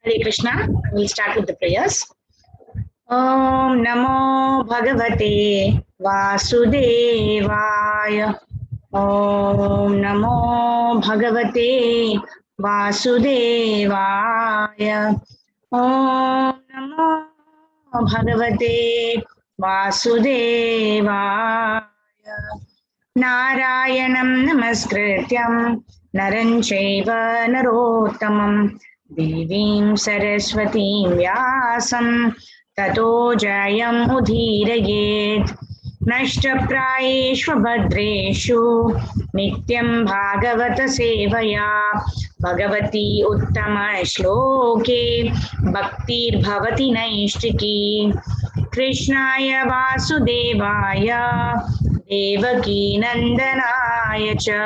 Hare Krishna. We'll start with the prayers. Om Namo Bhagavate Vasudevaya. Om Namo Bhagavate Vasudevaya. Om Namo Bhagavate Vasudevaya. Narayanam Namaskrityam Naran Chaiva Narottamam Devim Saraswatim Vyasam Tato Jayam Udhirayet Nashtaprayeshva Bhadreshu Nityam Bhagavata Sevaya Bhagavati Uttama Shloke Bhaktir Bhavati Naishtiki Krishnaya Vasudevaya Devaki Nandanaya Cha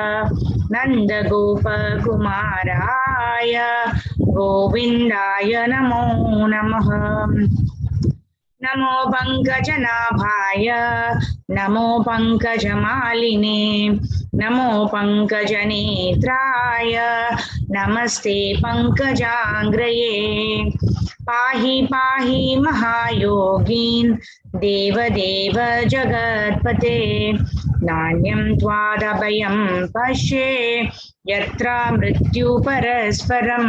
Nanda Gopa Kumaraya Govindaya Namo Namaha Namo Pankajanaಭಾಯ Namo Pankajamaline Namo Pankajanetraya Namaste Pankajangraye Pahi Pahi Mahayogin Deva Deva Jagatpate Nanyam Twadabhayam Pashe Yatra Mrityu Parasparam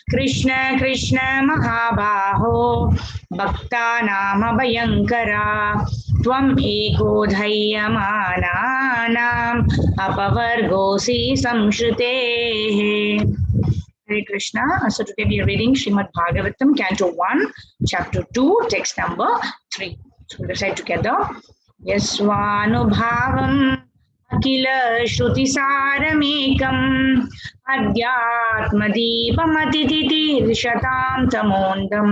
Krishna Krishna Mahabaho Bhakta Nama Bhayankara Tvam Eko Dhayyamananam Apavargosi Samshrute. Hare Krishna. So today we are reading Srimad Bhagavatam, Canto 1, Chapter 2, text number 3. So we'll recite together. Yasvanubhavam Akila Shruti Saramekam Adhyatmadipamatitir Shatam Tamondam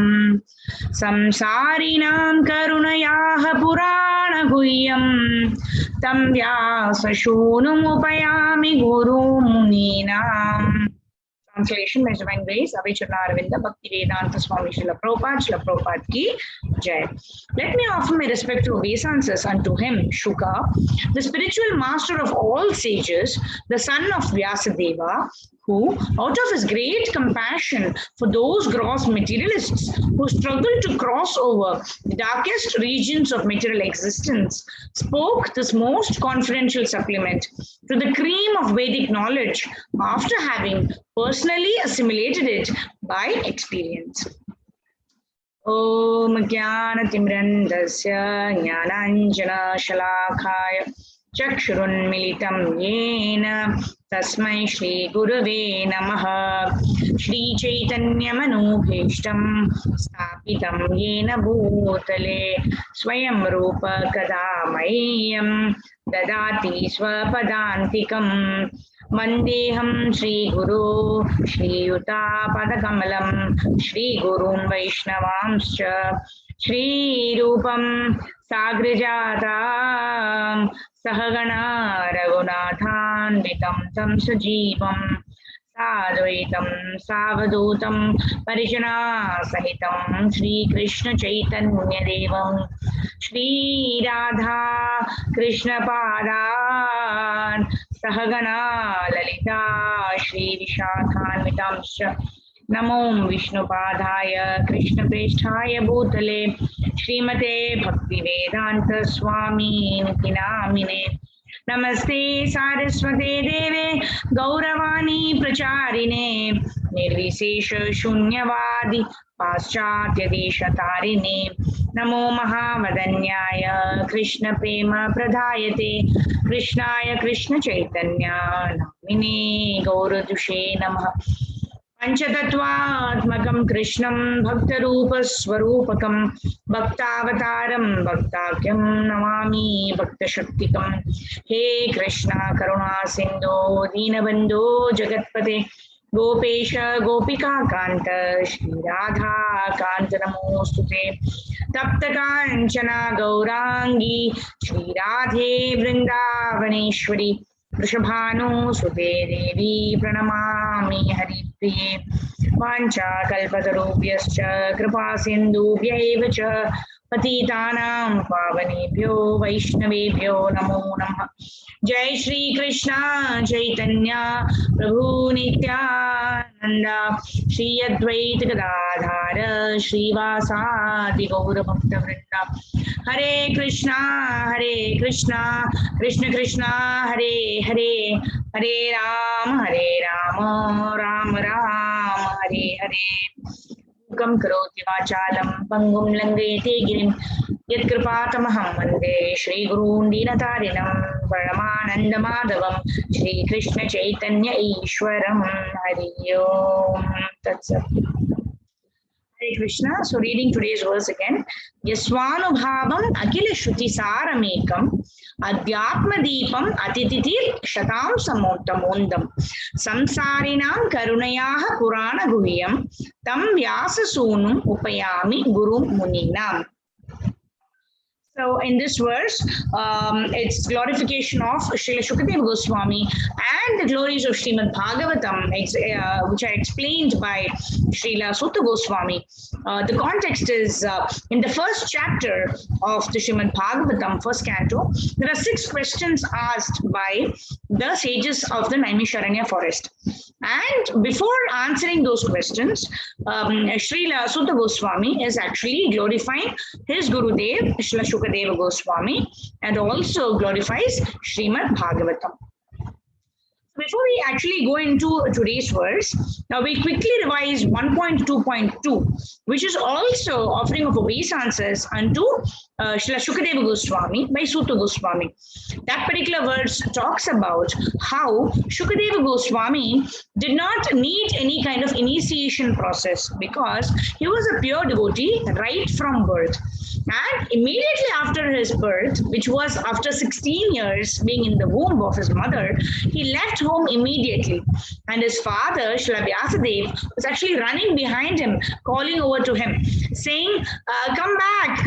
Samsarinam Karunayaha Purana Guhyam Tam Vyasashunumupayami Guru Muninam. Translation by His Divine Grace, Avicharna Aravinda Bhakti Vedanta Swami Srila Prabhupada Ki Jai. Let me offer my respectful obeisances unto him, Shuka, the spiritual master of all sages, the son of Vyasadeva, who, out of his great compassion for those gross materialists who struggle to cross over the darkest regions of material existence, spoke this most confidential supplement to the cream of Vedic knowledge after having personally assimilated it by experience. Om Jnanatimrandasya Jnananjana Shalakaya Chakshurunmilitam Yena Tasmai Shri Gurave Namaha Shri Chaitanya Manubhishtam Stapitam Yena Bhutale Swayam Rupa Kadamayam Dadati Swapadantikam Vandeham Shri Guru Shri Yuta Padakamalam Shri Gurun Vaishnavamscha Shri Rupam Sagrajatam Sahagana Raghunathan Vitam Tam Sajivam Sadvaitam Savadutam Parijana Sahitam Shri Krishna Chaitanya Devam Shri Radha Krishna Padan Sahagana Lalita Shri Vishakhan Vitamscha Namo Vishnu Padhaya Krishna Preshthaya Bhutale Srimate Bhakti Vedanta Swami Nitinamine Namaste Saraswate Deve Gauravani Pracharine Nirvisesha Shunyavadi Paschatya Deshatarine Namo Mahavadanyaya Krishna Prema Pradhayate Krishnaya Krishna Chaitanya Namine Gauradushe Namaha Panchatattvatmakam Krishnam Bhaktarupa Swarupakam Bhaktavataram Bhaktakyam Namami Bhaktashaktikam He Krishna Karuna Sindhu Dinabandhu Jagatpate Gopesha Gopika Kanta Shri Radha Kanta Namostute Tapta Kanchana Gaurangi Shri Radhe Vrindavaneshwari Vrishabhanu Sute Devi Pranamami Haripriye Vancha Kalpatarubhyascha Kripa Sindhubhyaiva cha Patitanam Pavanebhyo Vaishnavebhyo Namo Namaha Jai Shri Krishna Chaitanya Prabhu Nityananda Shri Advaita Gadadhara Srivasadi Gaura Bhakta Vrinda Hare Krishna Krishna Krishna Hare Hare Hare Rama Ram Ram Hare Hare Mukam karoti vachalam pangum langayate girim yatkripātamaham vande Shri Gurūn Dīnatarinam Paramananda Madhavam Shri Krishna Chaitanya Ishwaram Hari Om Tatsat. Hare Krishna. So reading today's verse again. Yasvanubhavam akila shruti saramekam adhyatma deepam atititir shatam samottamondam samsarinam karunayaha purana guhyam tam vyasa sunum upayami gurum muninam. So in this verse, it's glorification of Srila Shukadeva Goswami and the glories of Srimad Bhagavatam, which are explained by Srila Sutta Goswami. The context is in the first chapter of the Srimad Bhagavatam, first canto, there are 6 questions asked by the sages of the Naimisharanya forest. And before answering those questions, Srila Sutta Goswami is actually glorifying his Gurudev, Srila Shukadeva Goswami, and also glorifies Srimad Bhagavatam. Before we actually go into today's verse, now we quickly revise 1.2.2, which is also offering of obeisances unto Srila Shukadeva Goswami by Sutta Goswami. That particular verse talks about how Shukadeva Goswami did not need any kind of initiation process because he was a pure devotee right from birth. And immediately after his birth, which was after 16 years being in the womb of his mother, he left home immediately. And his father, Srila Vyasadeva, was actually running behind him, calling over to him, saying, come back,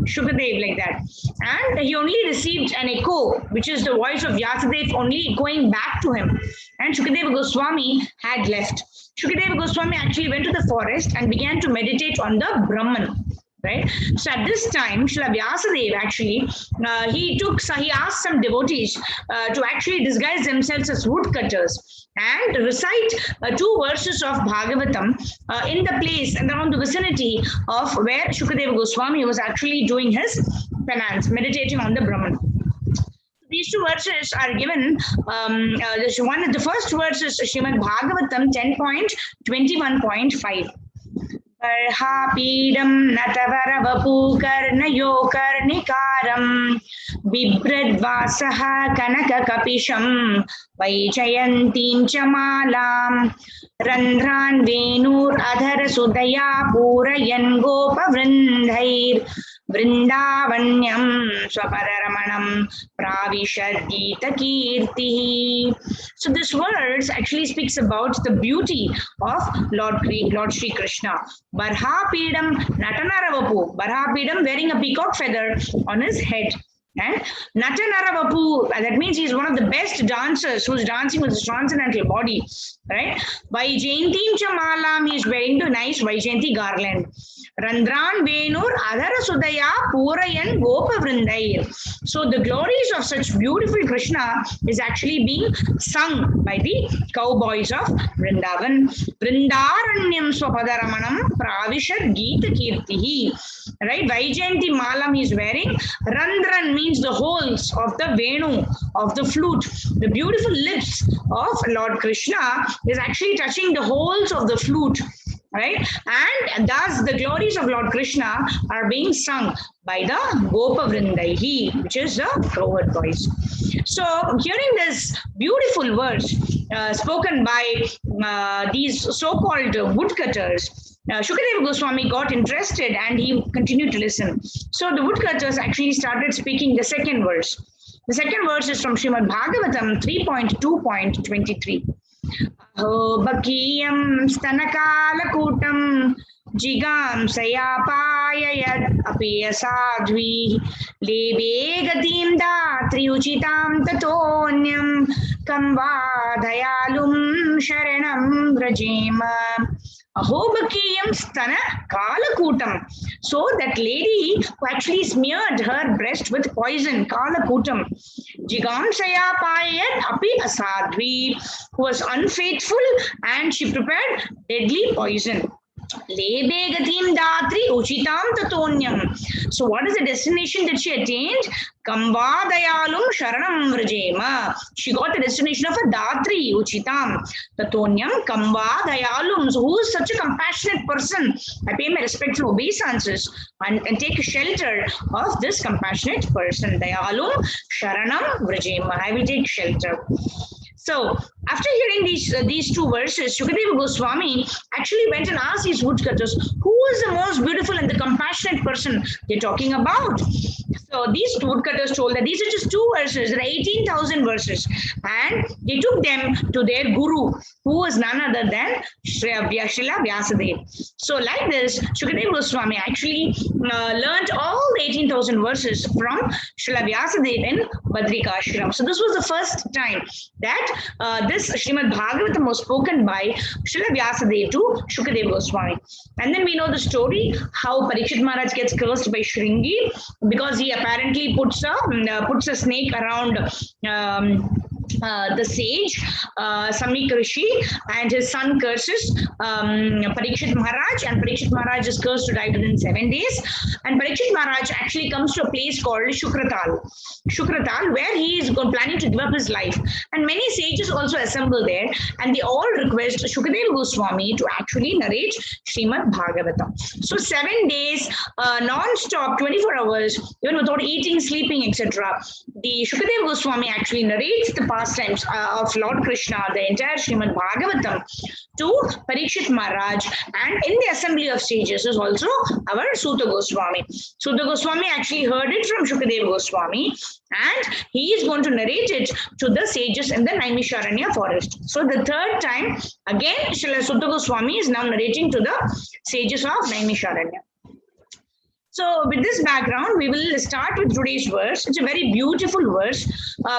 Shukadev, like that. And he only received an echo, which is the voice of Vyasadeva only going back to him. And Shukadeva Goswami had left. Shukadeva Goswami actually went to the forest and began to meditate on the Brahman. Right? So at this time, Srila Vyasadeva actually, he asked some devotees to actually disguise themselves as woodcutters and recite 2 verses of Bhagavatam in the place and around the vicinity of where Shukadeva Goswami was actually doing his penance, meditating on the Brahman. These 2 verses are given. The first verse is Srimad Bhagavatam 10.21.5. Parhapidam natavara karnayo karnikaram bibradvasaha kanaka kapisham vaijayantim chamalam randhran venur adhara sudaya purayan gopa vrindhair Vrindavanyam Swapararamanam Pravishadita Kirtihi. So this verse actually speaks about the beauty of Lord Sri Krishna. Barhapidam Natanaravapu. Barhapidam wearing a peacock feather on his head. And Natanaravapu, that means he's one of the best dancers who's dancing with his transcendental body. Right? Vaijayantim Chamalam, he's wearing the nice Vaijayanti garland. Randran Venur Adhara Sudaya Purayan Gopa Vrindai. So the glories of such beautiful Krishna is actually being sung by the cowboys of Vrindavan. Vrindaranyam Swapadaramanam Pravishad Gita Kirtihi. Right? Vaijayanti Malam is wearing. Randran means the holes of the Venu, of the flute. The beautiful lips of Lord Krishna is actually touching the holes of the flute. Right? And thus the glories of Lord Krishna are being sung by the Gopa Vrindaihi, which is the cowherd boys. So hearing this beautiful verse spoken by these so-called woodcutters, Shukadeva Goswami got interested and he continued to listen. So the woodcutters actually started speaking the second verse. The second verse is from Srimad Bhagavatam 3.2.23. Aho bakiyam stanakalakutam jigam sayapayayad apiyasadvi lebe gatim datri uchitam tatonyam kamva dayalum sharanam vrajema. Ahobakiyam stana kalakutam. So that lady who actually smeared her breast with poison, kalakutam, Jigamsaya payat api asadvi, who was unfaithful and she prepared deadly poison. Lebe gatim datri uchitam tatonyam. So what is the destination that she attained? Kamba dayalum sharanam vrajema. She got the destination of a datri uchitam tatonyam kamba dayalum. So who is such a compassionate person? I pay my respectful obeisances and take shelter of this compassionate person. Dayalum sharanam vrajema. I will take shelter. So, after hearing these two verses, Shukadeva Goswami actually went and asked these woodcutters, who is the most beautiful and the compassionate person they're talking about? So, these woodcutters told that these are just two verses, there are 18,000 verses, and they took them to their guru, who was none other than Srila Vyasadeva. So, like this, Shukadeva Goswami actually learned all the 18,000 verses from Srila Vyasadeva in Badrikashram. So, this was the first time that this Srimad Bhagavatam was spoken by Srila Vyasadeva to Shukadeva Goswami. And then we know the story how Parikshit Maharaj gets cursed by Shringi because he apparently puts a snake around the sage, Samik Rishi, and his son curses Parikshit Maharaj, and Parikshit Maharaj is cursed to die within 7 days. And Parikshit Maharaj actually comes to a place called Shukratal, where he is planning to give up his life. And many sages also assemble there, and they all request Shukadeva Goswami to actually narrate Srimad Bhagavatam. So 7 days, non-stop, 24 hours, even without eating, sleeping, etc. The Shukadeva Goswami actually narrates the pastimes of Lord Krishna, the entire Srimad Bhagavatam, to Parikshit Maharaj, and in the assembly of sages is also our Suta Goswami. Suta Goswami actually heard it from Shukadeva Goswami, and he is going to narrate it to the sages in the Naimisharanya forest. So the third time, again, Srila Suta Goswami is now narrating to the sages of Naimisharanya. So with this background, we will start with today's verse. It's a very beautiful verse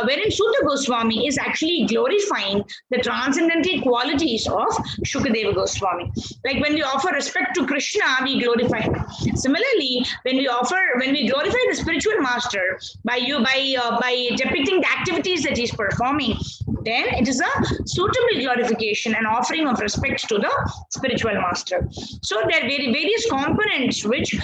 wherein Suta Goswami is actually glorifying the transcendental qualities of Shukadeva Goswami. Like when we offer respect to Krishna, we glorify him. Similarly, when we glorify the spiritual master by depicting the activities that he's performing, then it is a suitable glorification and offering of respect to the spiritual master. So there are various components which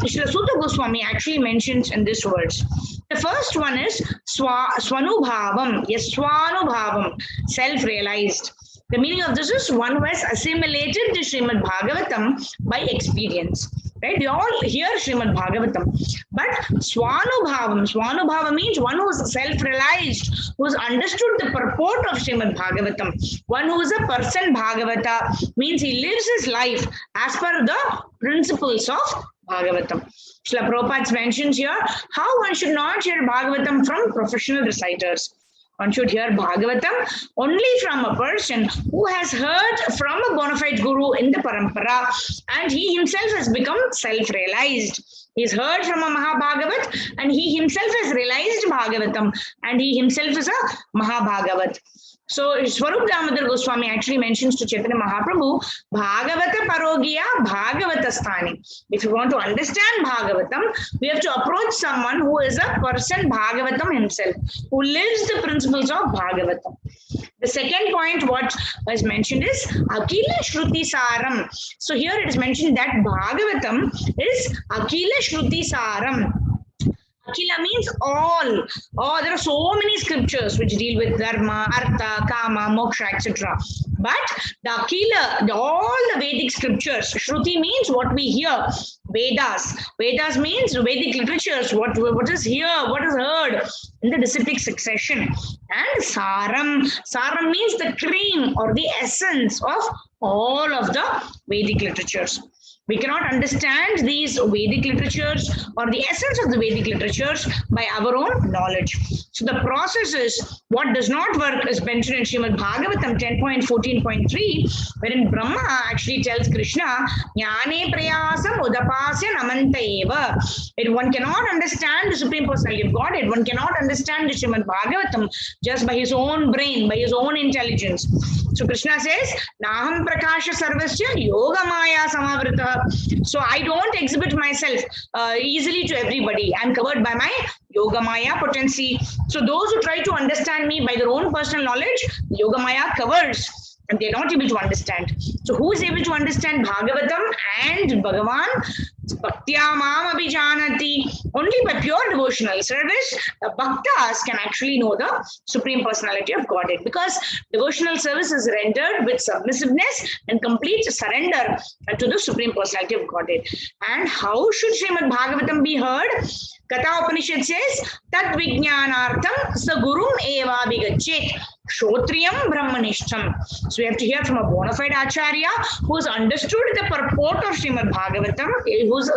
Srila Suta Goswami actually mentions in this words. The first one is Swanubhavam, yes, Swanubhavam, self-realized. The meaning of this is one who has assimilated the Srimad Bhagavatam by experience. Right? We all hear Srimad Bhagavatam. But Swanubhavam means one who is self-realized, who has understood the purport of Srimad Bhagavatam. One who is a person Bhagavata means he lives his life as per the principles of Bhagavatam. Srila Prabhupada mentions here how one should not hear Bhagavatam from professional reciters. One should hear Bhagavatam only from a person who has heard from a bona fide guru in the parampara, and he himself has become self-realized. He's heard from a Mahabhagavat and he himself has realized Bhagavatam, and he himself is a Mahabhagavat. So Swarup Damodar Goswami actually mentions to Chaitanya Mahaprabhu, Bhagavata Parogiya Bhagavata Sthani. If you want to understand Bhagavatam, we have to approach someone who is a person Bhagavatam himself, who lives the principles of Bhagavatam. The second point what was mentioned is Akila Shruti Saram. So here it is mentioned that Bhagavatam is Akila Shruti Saram. Akila means all. Oh, there are so many scriptures which deal with dharma, artha, kama, moksha, etc. But the Akila, all the Vedic scriptures, Shruti means what we hear. Vedas. Vedas means Vedic literatures, what is here, what is heard in the disciplic succession. And Saram. Saram means the cream or the essence of all of the Vedic literatures. We cannot understand these Vedic literatures or the essence of the Vedic literatures by our own knowledge. So the process is what does not work is mentioned in Srimad Bhagavatam 10.14.3, wherein Brahma actually tells Krishna, Jnane prayasam udapasya namanta eva. One cannot understand the Supreme Personality of Godhead. One cannot understand the Srimad Bhagavatam just by his own brain, by his own intelligence. So Krishna says, Naham prakasha sarvasya yoga maya samavrita. So I don't exhibit myself easily to everybody. I'm covered by my Yogamaya potency. So those who try to understand me by their own personal knowledge, Yogamaya covers, and they're not able to understand. So who is able to understand Bhagavatam and Bhagavan? Bhaktya Mam Abhijanati. Only by pure devotional service, the Bhaktas can actually know the Supreme Personality of Godhead, because devotional service is rendered with submissiveness and complete surrender to the Supreme Personality of Godhead. And how should Srimad Bhagavatam be heard? Katha Upanishad says, Tat Vijnanartham Sagurum Eva Vigachet. Shrotriyam Brahmanishtam. So we have to hear from a bona fide Acharya who has understood the purport of Srimad Bhagavatam, who's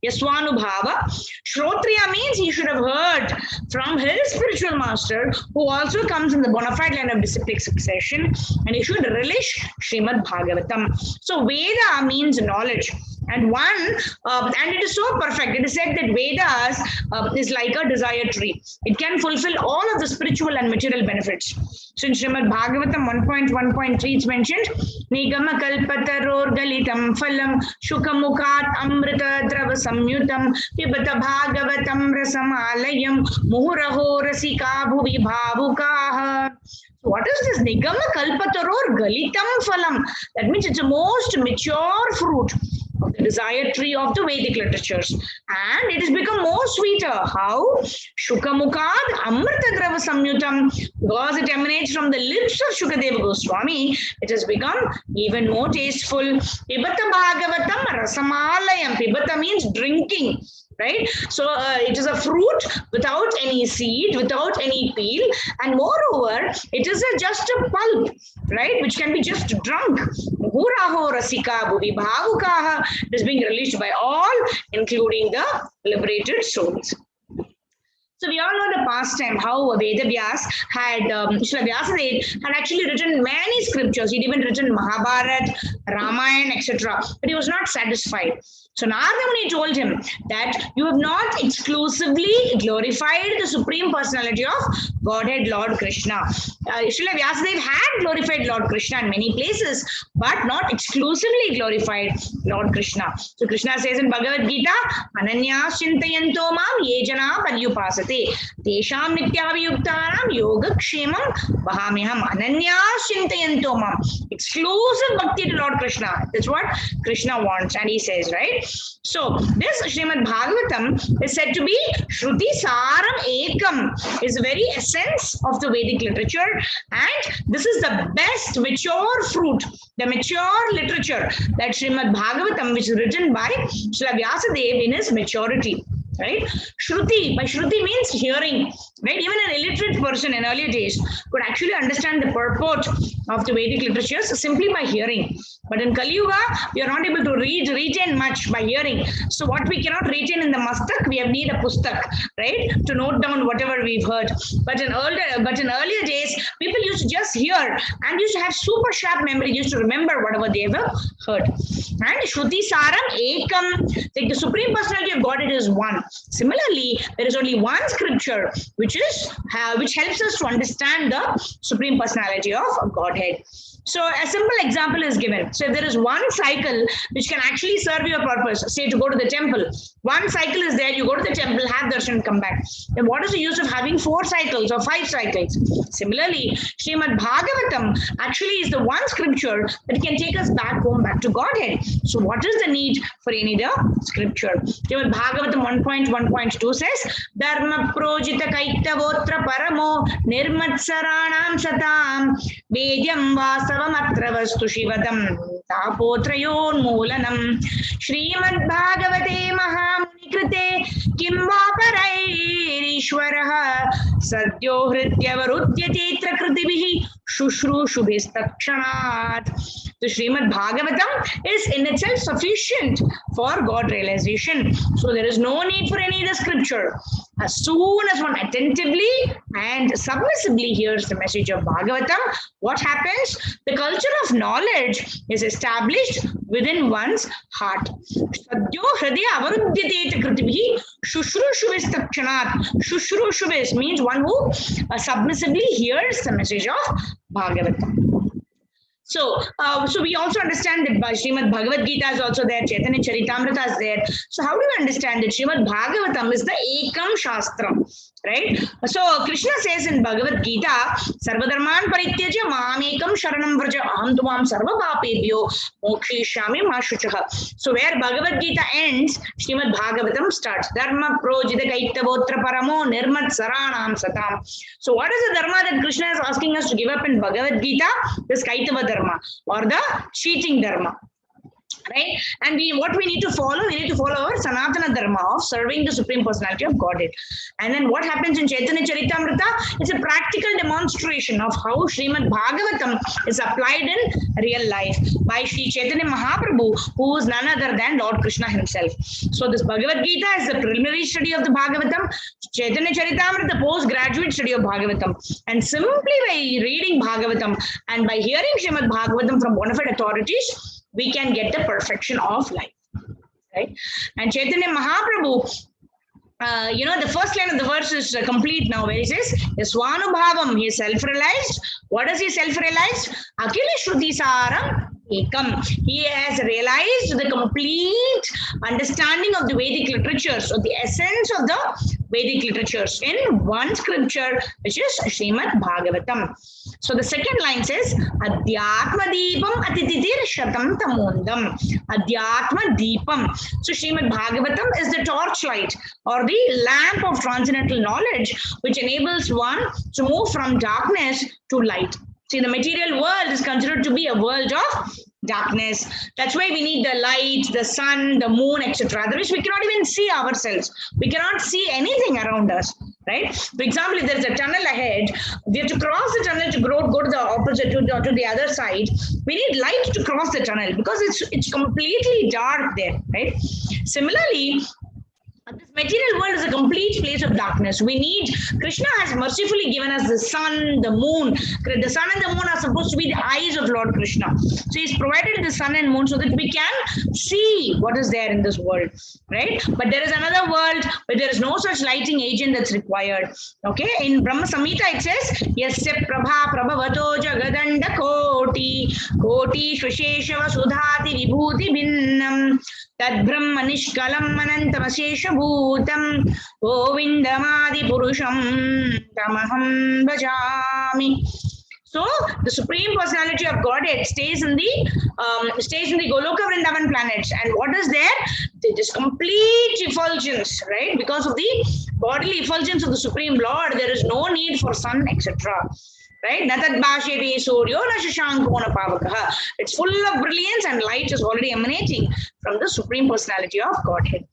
Yaswanubhava. Shrotriya means he should have heard from his spiritual master, who also comes in the bona fide line of disciplic succession, and he should relish Srimad Bhagavatam. So Veda means knowledge. And and it is so perfect. It is said that Vedas is like a desire tree. It can fulfill all of the spiritual and material benefits. So in Srimad Bhagavatam 1.1.3 it's mentioned, Nigama kalpataror galitam phalam shukamukat amrita drava samyutam pibata bhagavatam rasamalayam muhuraho rasika bhuvi bhavukaha. So what is this Nigama kalpataror galitam phalam? That means it's the most mature fruit of the desire tree of the Vedic literatures, and it has become more sweeter. How? Shukamukad Amrita Drava Samyutam, because it emanates from the lips of Shukadeva Goswami, it has become even more tasteful. Pibata Bhagavatam Rasamalayam. Pibata means drinking. Right? So it is a fruit without any seed, without any peel, and moreover, it is just a pulp, right? Which can be just drunk. Muhuraho rasika bhuvi bhavukaha. It is being released by all, including the liberated souls. So we all know the past time how Vedavyas had, Srila Vyasadeva had actually written many scriptures. He'd even written Mahabharata, Ramayana, etc. But he was not satisfied. So Narada Muni told him that you have not exclusively glorified the Supreme Personality of Godhead, Lord Krishna. Srila Vyasadeva had glorified Lord Krishna in many places, but not exclusively glorified Lord Krishna. So Krishna says in Bhagavad Gita, Ananyas chintayanto mam yejana paryupasate tesham nityaviyuktaram yogakshemam vahamiham. Ananyas chintayanto mam. Exclusive bhakti to Lord Krishna. That's what Krishna wants, and he says, right? So this Srimad Bhagavatam is said to be Shruti Saram Ekam, is the very essence of the Vedic literature, and this is the best mature fruit, the mature literature, that Srimad Bhagavatam, which is written by Srila Vyasadeva in his maturity. Right? Shruti, by Shruti means hearing, right? Even an illiterate person in earlier days could actually understand the purport of the Vedic literatures simply by hearing. But in Kali Yuga, we are not able to retain much by hearing. So what we cannot retain in the mastak, we have need a pustak, right? To note down whatever we've heard. But in earlier days, people used to just hear and used to have super sharp memory, used to remember whatever they ever heard. And Shruti Saram Ekam, like the Supreme Personality of Godhead is one. Similarly, there is only one scripture which helps us to understand the Supreme Personality of Godhead. So a simple example is given. So if there is one cycle which can actually serve your purpose, say to go to the temple, one cycle is there, you go to the temple, have darshan, come back. Then what is the use of having 4 cycles or 5 cycles? Similarly, Srimad Bhagavatam actually is the one scripture that can take us back home, back to Godhead. So what is the need for any other scripture? Srimad Bhagavatam 1.1.2 says, Dharma projita kaitavotra paramo nirmatsaranam satam vedyam vasavam vastu shivatam tapotrayon moolanam Srimad Bhagavate Mahamuni Krite Kimva Parairishwaraha Sadyo Hrityavarudyate Kritibihi Shushrushubistakshanat. The Srimad Bhagavatam is in itself sufficient for God realization. So there is no need for any other scripture. As soon as one attentively and submissively hears the message of Bhagavatam, what happens? The culture of knowledge is established within one's heart. Sadyo hridaya avarudyate kritibihi shushrushubistakshanat. Shushrushuvis means one who submissively hears the message of Bhagavatam. So we also understand that Srimad Bhagavad Gita is also there, Chaitanya Charitamrita is there. So how do you understand that Srimad Bhagavatam is the Ekam Shastram, right? So Krishna says in Bhagavad Gita, Sarvadharman Parityajya Mamekam Sharanam Vraja Aham Tuvam Sarva Papebhyo Mokshishami Mashuchaha. So where Bhagavad Gita ends, Srimad Bhagavatam starts. Dharma Projita Kaitavotra Paramo Nirmat Saranam Satam. So what is the dharma that Krishna is asking us to give up in Bhagavad Gita? This Kaitava dharma or the cheating dharma. Right? And what we need to follow our Sanatana Dharma of serving the Supreme Personality of Godhead. And then what happens in Chaitanya Charitamrita is a practical demonstration of how Srimad Bhagavatam is applied in real life by Sri Chaitanya Mahaprabhu, who is none other than Lord Krishna himself. So this Bhagavad Gita is the preliminary study of the Bhagavatam, Chaitanya Charitamrita, the postgraduate study of Bhagavatam. And simply by reading Bhagavatam and by hearing Srimad Bhagavatam from bona fide authorities, we can get the perfection of life, right? And Chaitanya Mahaprabhu, the first line of the verse is complete now, where he says, Swanubhavam, he is self-realized. What does he self-realized? Akila Shruti Saram Ekam. He has realized the complete understanding of the Vedic literatures, or the essence of the Vedic literatures in one scripture, which is Srimad Bhagavatam. So the second line says, Adhyatma Deepam Atititir Shatam Tamondam. Adhyatma Deepam. So Srimad Bhagavatam is the torchlight or the lamp of transcendental knowledge, which enables one to move from darkness to light. See, the material world is considered to be a world of darkness. That's why we need the light, the sun, the moon, etc. Otherwise, we cannot even see ourselves. We cannot see anything around us, right? For example, if there's a tunnel ahead, we have to cross the tunnel to go to the opposite, to the other side. We need light to cross the tunnel because it's completely dark there, right? Similarly, this material world is a complete place of darkness. Krishna has mercifully given us the sun, the moon. The sun and the moon are supposed to be the eyes of Lord Krishna. So he's provided the sun and moon so that we can see what is there in this world, right? But there is another world where there is no such lighting agent that's required. Okay, in Brahma Samhita it says, Yasya Prabha Prabhavato Jagadanda Koti Koti Shvasheshava Sudhati Vibhuti Bhinnam Tadbrahma Nishkalam Anantamashesha Bhutam Govindamadi Purusham Tamaham Bhajami. So the Supreme Personality of Godhead stays in the Goloka Vrindavan planets. And what is there? This complete effulgence, right? Because of the bodily effulgence of the Supreme Lord, there is no need for sun, etc. Right? It's full of brilliance and light is already emanating from the Supreme Personality of Godhead.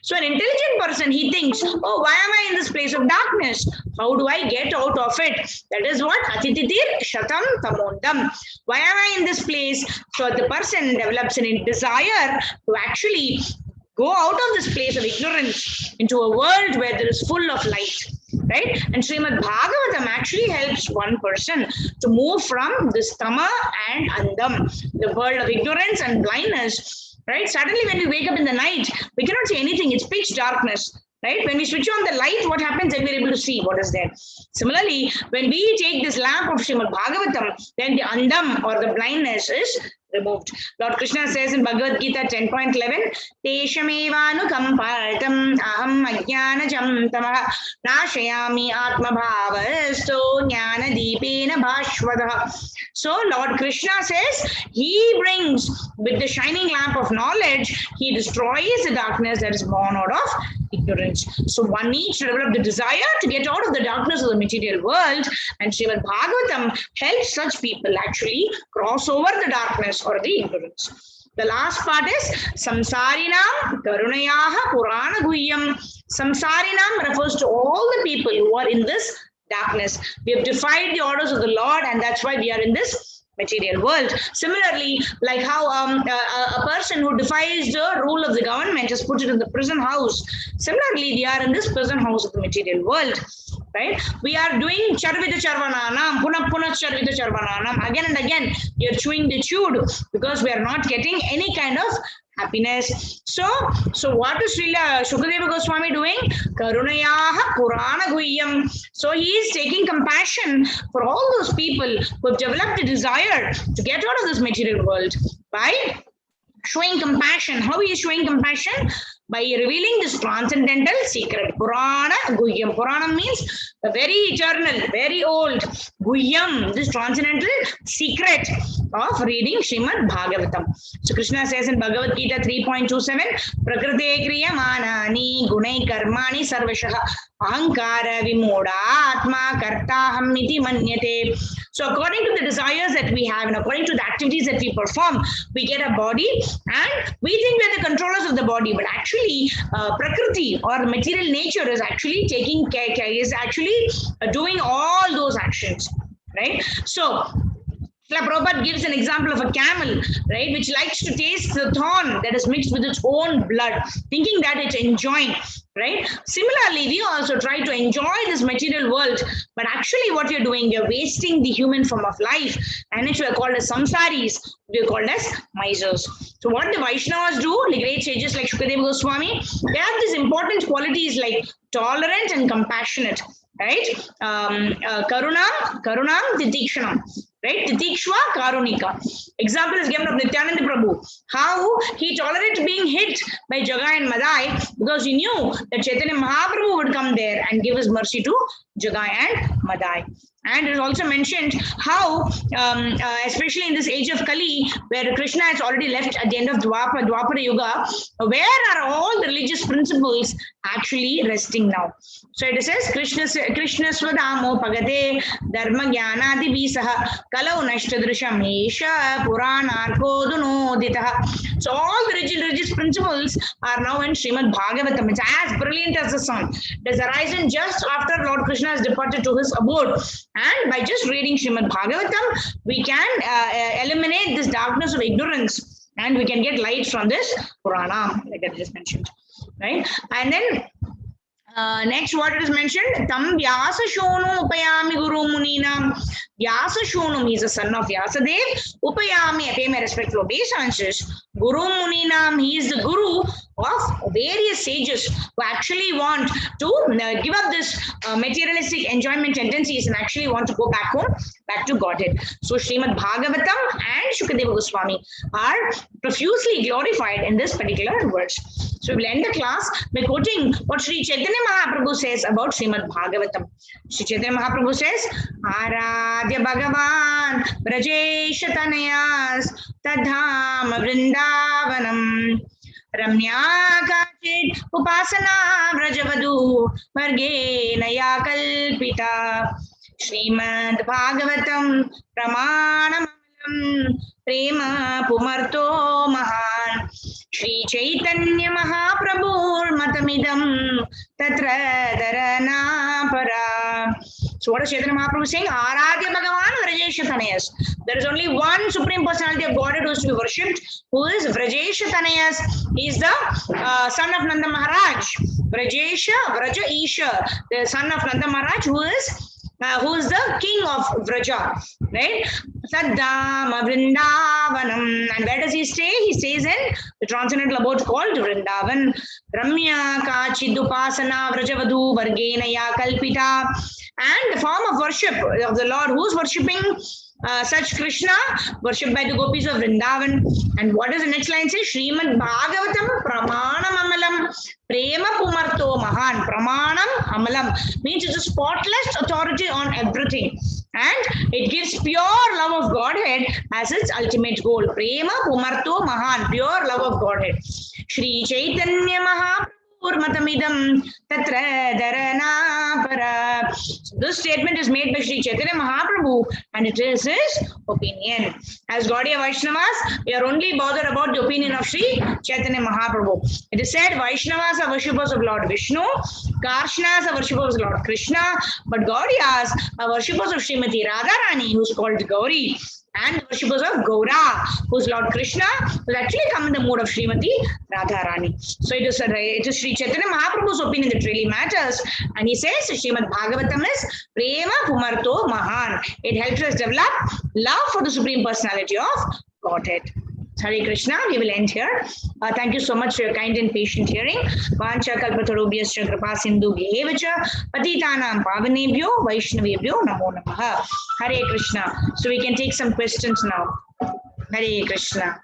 So an intelligent person, he thinks, oh, why am I in this place of darkness? How do I get out of it? That is what? Atititir Shatam Tamondam. Why am I in this place? So the person develops a desire to actually go out of this place of ignorance into a world where there is full of light. Right? And Srimad Bhagavatam actually helps one person to move from this tama and andam, the world of ignorance and blindness. Right? Suddenly when we wake up in the night, we cannot see anything. It's pitch darkness. Right? When we switch on the light, what happens? Then we're able to see what is there. Similarly, when we take this lamp of Srimad Bhagavatam, then the andam or the blindness is removed. Lord Krishna says in Bhagavad Gita 10.11, Teshamevanu kampatam aham ajnanajam tamah nashayami atma bhavasto jnana deepena bhashvadaha. So Lord Krishna says, he brings with the shining lamp of knowledge, he destroys the darkness that is born out of ignorance. So one needs to develop the desire to get out of the darkness of the material world, and Srimad Bhagavatam helps such people actually cross over the darkness or the ignorance. The last part is Samsarinam Karunayaha Purana Guhyam. Samsarinam refers to all the people who are in this darkness. We have defied the orders of the Lord, and that's why we are in this material world. Similarly, like how a person who defies the rule of the government is put in the prison house. Similarly, we are in this prison house of the material world. Right? We are doing Charvita Charvananam, Puna Charvita Charvananam. Again and again, we are chewing the chewed because we are not getting any kind of happiness. So what is Srila Shukadeva Goswami doing? Karunayaha Purana Guhyam. So he is taking compassion for all those people who have developed a desire to get out of this material world by showing compassion. How he is showing compassion? By revealing this transcendental secret. Purana Guhyam. Purana means the very eternal, very old. Guhyam, this transcendental secret of reading Srimad Bhagavatam. So Krishna says in Bhagavad Gita 3.27, Prakrite Kriyamanani Gunai Karmani Sarvashaha Ahankara Vimoda Atma Kartaham Iti Manyate. So according to the desires that we have and according to the activities that we perform, we get a body and we think we're the controllers of the body, but actually Prakriti or material nature is actually taking care, is actually doing all those actions, right? So Prabhupada gives an example of a camel, right, which likes to taste the thorn that is mixed with its own blood, thinking that it's enjoying, right? Similarly, we also try to enjoy this material world, but actually what you're doing, you're wasting the human form of life, and which we are called as samsaris, we are called as misers. So what the Vaishnavas do, the great sages like Shukadeva Goswami, they have these important qualities like tolerant and compassionate, right? Karunam, Titikshanam. Right? Titikshva Karunika. Example is given of Nityananda Prabhu. How he tolerated being hit by Jagai and Madai because he knew that Chaitanya Mahaprabhu would come there and give his mercy to Jagai and Madai. And it is also mentioned how, especially in this age of Kali, where Krishna has already left at the end of Dwapara Yuga, where are all the religious principles actually resting now? So it says, Krishna Swadamo Pagate Dharma Jnana Divisaha Kalau Nashtadrisham Esha Puranarko Dunoditaha. So all the religious principles are now in Srimad Bhagavatam. It's as brilliant as the sun. It has arisen just after Lord Krishna has departed to his abode. And by just reading Srimad Bhagavatam, we can eliminate this darkness of ignorance and we can get light from this Purana, like I just mentioned, right? And then next, what it is mentioned, Tam Vyasa Shonu Upayami Guru Muninam. Vyasa Shonum, he is the son of Vyasadev. Upayami, I pay my respectful obeisances. Guru Muninam, he is the guru of various sages who actually want to give up this materialistic enjoyment tendencies and actually want to go back home, back to Godhead. So Srimad Bhagavatam and Shukadeva Goswami are profusely glorified in this particular verse. So we will end the class by quoting what Sri Chaitanya Mahaprabhu says about Srimad Bhagavatam. Sri Chaitanya Mahaprabhu says, Aradhya Bhagavan Brajesha Tanayas Tadham Vrindavanam Ramya Kachit Upasana Vrajavadu Vargena Yakalpita Srimad Bhagavatam Pramanamalam Prema Pumarto Mahan Shri Chaitanya Mahaprabhur Matamidam Tatra Dharana Para. So what is Chaitanya Mahaprabhu saying? Aradhya Bhagavan Vrajesha Tanayas. There is only one Supreme Personality of Godhead who is to be worshipped, who is Vrajesha Tanayas. He is the son of Nanda Maharaj. Vraja Isha, the son of Nanda Maharaj, who is the king of Vraja, right? Saddama Vrindavanam. And where does he stay? He stays in the transcendental abode called Vrindavan. Ramya Kachidupasana Vrajavadu Vargenaya Kalpita. And the form of worship of the Lord, who is worshipping such Krishna, worshipped by the gopis of Vrindavan. And what does the next line say? Srimad Bhagavatam Pramanam Amalam Prema Pumarto Mahan. Pramanam Amalam means it's a spotless authority on everything. And it gives pure love of Godhead as its ultimate goal. Prema Pumarto Mahan, pure love of Godhead. Shri Chaitanya Mahaprabhu Matamidam Tatra Dharana Para. This statement is made by Sri Chaitanya Mahaprabhu and it is his opinion. As Gaudiya Vaishnavas, we are only bothered about the opinion of Sri Chaitanya Mahaprabhu. It is said Vaishnavas are worshippers of Lord Vishnu, Karshnas are worshippers of Lord Krishna, but Gaudiyas are worshippers of Srimati Radharani, who is called Gauri. And the worshippers of Gaura, who is Lord Krishna, will actually come in the mood of Srimati Radharani. So it is Sri Chaitanya Mahaprabhu's opinion that really matters. And he says Srimad Bhagavatam is Prema Pumarto Mahan. It helps us develop love for the Supreme Personality of Godhead. Hare Krishna. We will end here. Thank you so much for your kind and patient hearing. Vancha kalpatarubhyascha kripa sindhubhyev cha patitanam pavanebhyo vaishnavebhyo namo namaha. Hare Krishna. So we can take some questions now. Hare Krishna.